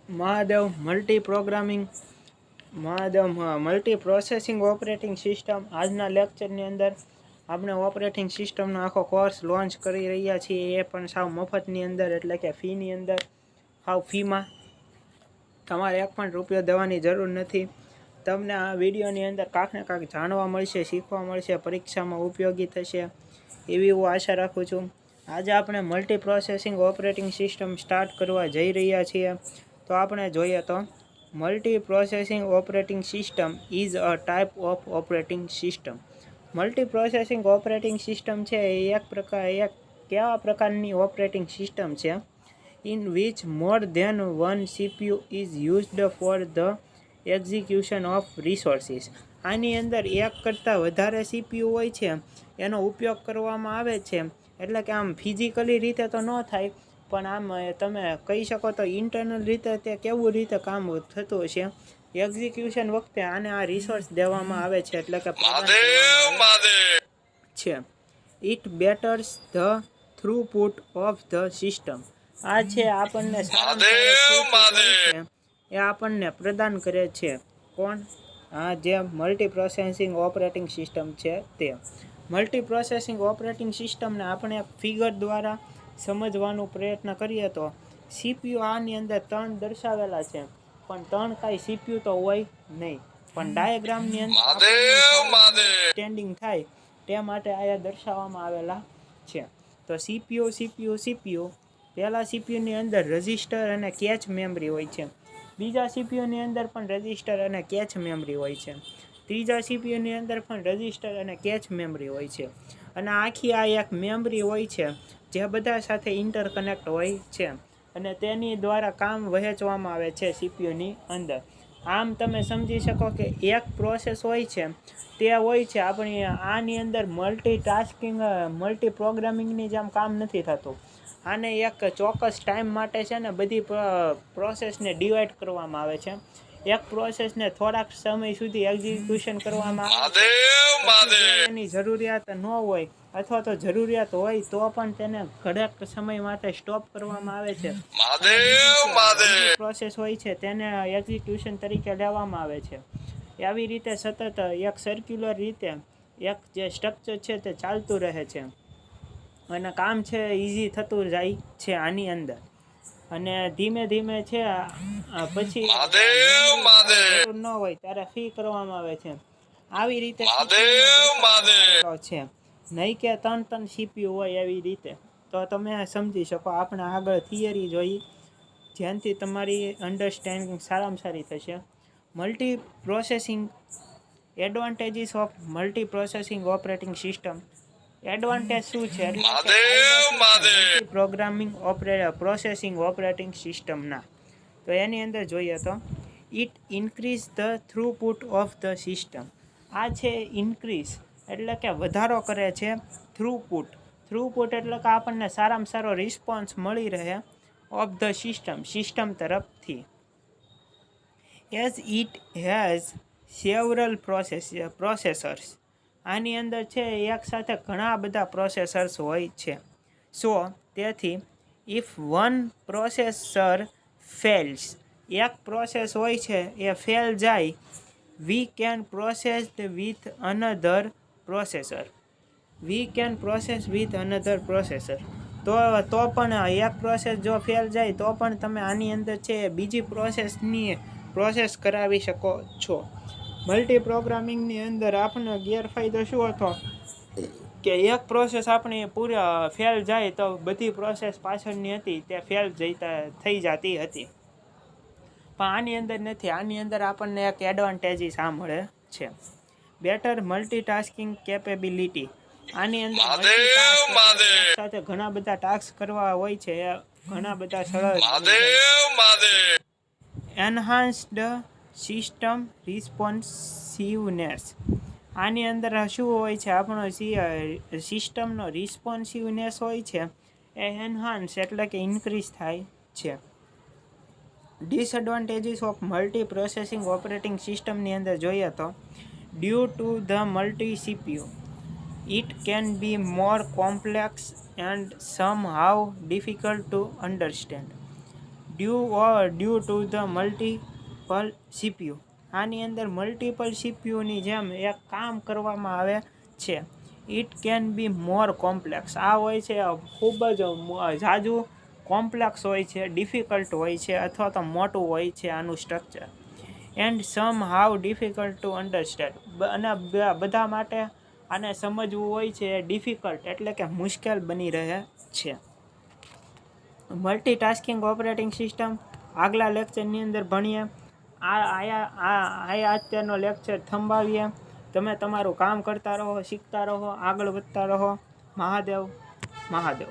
Mahadev multi processing operating system. આજના લેક્ચરની અંદર આપણે ઓપરેટિંગ સિસ્ટમનો આખો કોર્સ લોન્ચ કરી રહ્યા છીએ, એ પણ સાવ મફતની અંદર, એટલે કે ફીની અંદર. ફીમાં તમારે એક પણ રૂપિયો દેવાની જરૂર નથી. તમને આ વિડીયોની અંદર કાંક ને કાંક જાણવા મળશે, શીખવા મળશે, પરીક્ષામાં ઉપયોગી થશે એવી હું આશા રાખું છું. આજે આપણે multi processing operating system start કરવા જઈ રહ્યા છીએ. તો આપણે જોઈએ તો multi processing operating system is a type of operating system. Multi processing operating system છે એ એક કેવા પ્રકારની ઓપરેટિંગ સિસ્ટમ છે in which more than one CPU is used for the execution of resources. આની અંદર એક કરતાં વધારે CPU હોય છે, એનો ઉપયોગ કરવામાં આવે છે. એટલે કે આમ ફિઝિકલી રીતે તો ન થાય, પણ આમ તમે કહી શકો તો ઇન્ટરનલ રીતે તે કેવું રીતે કામ થતું હશે. એક્ઝિક્યુશન વખતે આને આ રિસોર્સ દેવામાં આવે છે, એટલે કે છે. It betters the throughput of the system. આ છે આપણને એ આપણને પ્રદાન કરે છે. કોણ? આ જે મલ્ટી પ્રોસેસિંગ ઓપરેટિંગ સિસ્ટમ છે તે. મલ્ટી પ્રોસેસિંગ ઓપરેટિંગ સિસ્ટમને આપણે એક ફિગર દ્વારા સમજવાનો પ્રયત્ન કરીએ તો CPU આની અંદર 3 દર્શાવેલા છે, પણ 3 કાંઈ CPU તો હોય નહીં, પણ ડાયાગ્રામની અંદર સ્ટેન્ડિંગ થાય તે માટે આયા દર્શાવવામાં આવેલા છે. તો CPU પહેલા CPUની અંદર રજિસ્ટર અને કેચ મેમરી હોય છે. બીજા CPUની અંદર પણ રજિસ્ટર અને કેચ મેમરી હોય છે. ત્રીજા CPUની અંદર પણ રજિસ્ટર અને કેચ મેમરી હોય છે. અને આખી આ એક મેમરી હોય છે જે બધા સાથે ઇન્ટરકનેક્ટ હોય છે, અને તેની દ્વારા કામ વહેંચવામાં આવે છે CPUની અંદર. આમ તમે સમજી શકો કે એક પ્રોસેસ હોય છે તે હોય છે આપણી આની અંદર મલ્ટી પ્રોગ્રામિંગની જેમ કામ નથી થતું. આને એક ચોક્કસ ટાઈમ માટે છે ને બધી પ્રોસેસને ડિવાઈડ કરવામાં આવે છે. એક પ્રોસેસને થોડાક સમય સુધી એક્ઝિક્યુશન કરવામાં આવે છે. એની જરૂરિયાત ન હોય અથવા તો જરૂરિયાત હોય તો પણ તેને ઘડીક સમય માટે સ્ટોપ કરવામાં આવે છે. પ્રોસેસ હોય છે તેને એક્ઝિક્યુશન તરીકે લેવામાં આવે છે. આવી રીતે સતત એક સર્ક્યુલર રીતે એક જે સ્ટ્રક્ચર છે તે ચાલતું રહે છે, અને કામ છે ઇઝી થતું જાય છે આની અંદર. અને ધીમે ધીમે છે પછી જરૂર ન હોય ત્યારે ફ્રી કરવામાં આવે છે. આવી રીતે છે, નહીં કે 3 CPU હોય એવી રીતે. તો તમે સમજી શકો. આપણે આગળ થિયરી જોઈ, જેનાથી તમારી અન્ડરસ્ટેન્ડિંગ સારામાં સારી થશે. Multi processing advantages of multi processing operating system. Advantage શું છે? પ્રોસેસિંગ ઓપરેટિંગ સિસ્ટમના. તો એની અંદર જોઈએ તો it increase the throughput of the system. આ છે ઇન્ક્રીઝ એટલે કે વધારો કરે છે. થ્રુપુટ એટલે કે આપણને સારામાં સારો રિસ્પોન્સ મળી રહે ઓફ ધ સિસ્ટમ તરફથી. As it has several processors. આની અંદર છે એક સાથે ઘણા બધા પ્રોસેસર્સ હોય છે. તેથી ઇફ વન પ્રોસેસર ફેલ્સ, એક પ્રોસેસ હોય છે એ ફેલ જાય, we can process with another processor. તો પણ એક પ્રોસેસ જો ફેલ જાય તો પણ તમે આની અંદર છે બીજી પ્રોસેસ કરાવી શકો છો. મલ્ટી પ્રોગ્રામિંગની અંદર આપણને ગેરફાયદો શું હતો કે એક પ્રોસેસ આપણી પૂરા ફેલ જાય તો બધી પ્રોસેસ પાછળની હતી તે ફેલ થઈ જતી હતી. પણ આની અંદર નથી. આની અંદર આપણને એક એડવાન્ટેજીસ આ મળે છે. Better multitasking capability. આની અંદર સાથે ઘણા બધા ટાસ્ક કરવા હોય છે, ઘણા બધા સરળ. Enhanced system responsiveness. આની અંદર શું હોય છે? આપણો સિસ્ટમનો રિસ્પોન્સિવનેસ હોય છે એ એન્હાન્સ એટલે કે ઇન્ક્રીઝ થાય છે. Disadvantages of multi processing operating સિસ્ટમની અંદર જોઈએ તો due to the multi CPU it can be more complex and somehow difficult to understand. Due to the multiple CPU. આની અંદર મલ્ટિપલ CPUની જેમ એક કામ કરવામાં આવે છે. It can be more complex. આ હોય છે ખૂબ જ ઝાઝું કોમ્પ્લેક્સ હોય છે, ડિફિકલ્ટ હોય છે, અથવા તો મોટું હોય છે આનું structure. And sum how difficult to understand. અને બધા માટે આને સમજવું હોય છે ડિફિકલ્ટ એટલે કે મુશ્કેલ બની રહે છે. મલ્ટીટાસ્કિંગ ઓપરેટિંગ સિસ્ટમ આગલા લેક્ચરની અંદર ભણીએ. અત્યારનો લેક્ચર થંભાવીએ. તમે તમારું કામ કરતા રહો, શીખતા રહો, આગળ વધતા રહો. મહાદેવ મહાદેવ.